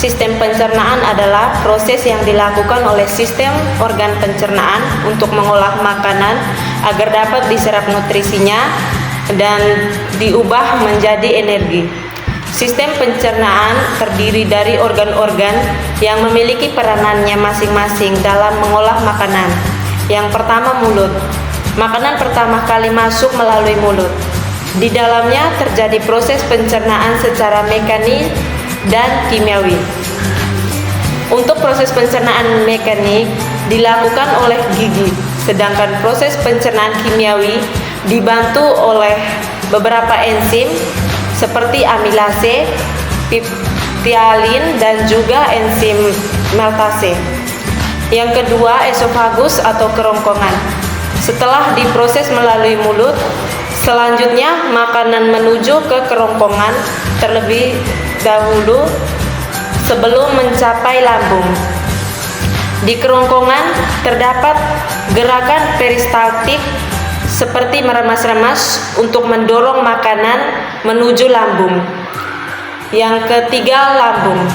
Sistem pencernaan adalah proses yang dilakukan oleh sistem organ pencernaan untuk mengolah makanan agar dapat diserap nutrisinya dan diubah menjadi energi. Sistem pencernaan terdiri dari organ-organ yang memiliki peranannya masing-masing dalam mengolah makanan. Yang pertama, mulut. Makanan pertama kali masuk melalui mulut. Di dalamnya terjadi proses pencernaan secara mekanik dan kimiawi. Untuk proses pencernaan mekanik dilakukan oleh gigi, sedangkan proses pencernaan kimiawi dibantu oleh beberapa enzim seperti amilase, peptialin, dan juga enzim maltase. Yang kedua, esofagus atau kerongkongan. Setelah diproses melalui mulut, selanjutnya makanan menuju ke kerongkongan terlebih dahulu sebelum mencapai lambung. Di kerongkongan terdapat gerakan peristaltik seperti meremas-remas untuk mendorong makanan menuju lambung. Yang ketiga, lambung.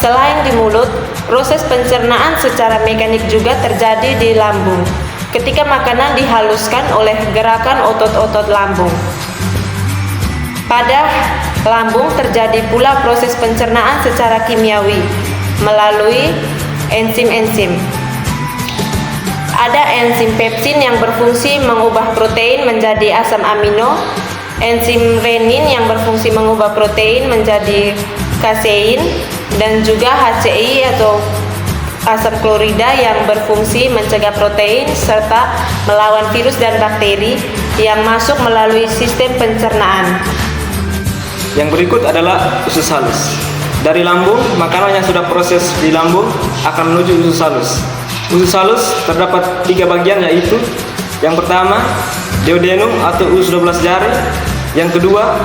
Selain di mulut, proses pencernaan secara mekanik juga terjadi di lambung ketika makanan dihaluskan oleh gerakan otot-otot lambung. Pada lambung terjadi pula proses pencernaan secara kimiawi melalui enzim-enzim. Ada enzim pepsin yang berfungsi mengubah protein menjadi asam amino, enzim renin yang berfungsi mengubah protein menjadi kasein, dan juga HCI atau asam klorida yang berfungsi mencegah protein serta melawan virus dan bakteri yang masuk melalui sistem pencernaan. Yang berikut adalah usus halus. Dari lambung, makanan yang sudah proses di lambung akan menuju usus halus. Usus halus terdapat 3 bagian, yaitu yang pertama, duodenum atau usus 12 jari, yang kedua,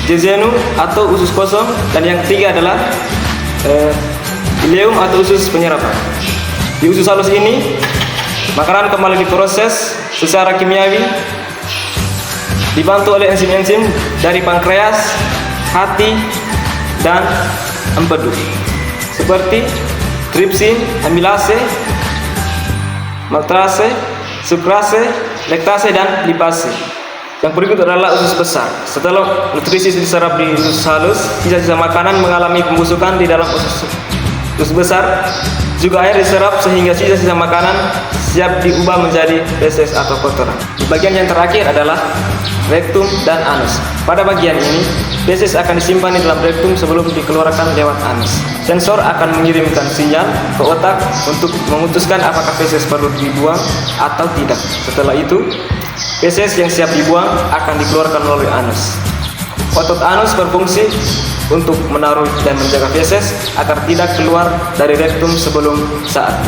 jejunum atau usus kosong, dan yang ketiga adalah ileum atau usus penyerapan. Di usus halus ini, makanan kembali diproses secara kimiawi dibantu oleh enzim-enzim dari pankreas, hati, dan empedu seperti tripsin, amilase, maltase, sukrase, laktase, dan lipase. Yang berikut adalah usus besar. Setelah nutrisi diserap di usus halus, sisa-sisa makanan mengalami pembusukan di dalam usus besar. Juga air diserap sehingga sisa-sisa makanan siap diubah menjadi feses atau kotoran. Di bagian yang terakhir adalah rektum dan anus. Pada bagian ini, feses akan disimpan di dalam rektum sebelum dikeluarkan lewat anus. Sensor akan mengirimkan sinyal ke otak untuk memutuskan apakah feses perlu dibuang atau tidak. Setelah itu, feses yang siap dibuang akan dikeluarkan melalui anus. Otot anus berfungsi untuk menaruh dan menjaga feses agar tidak keluar dari rektum sebelum saat.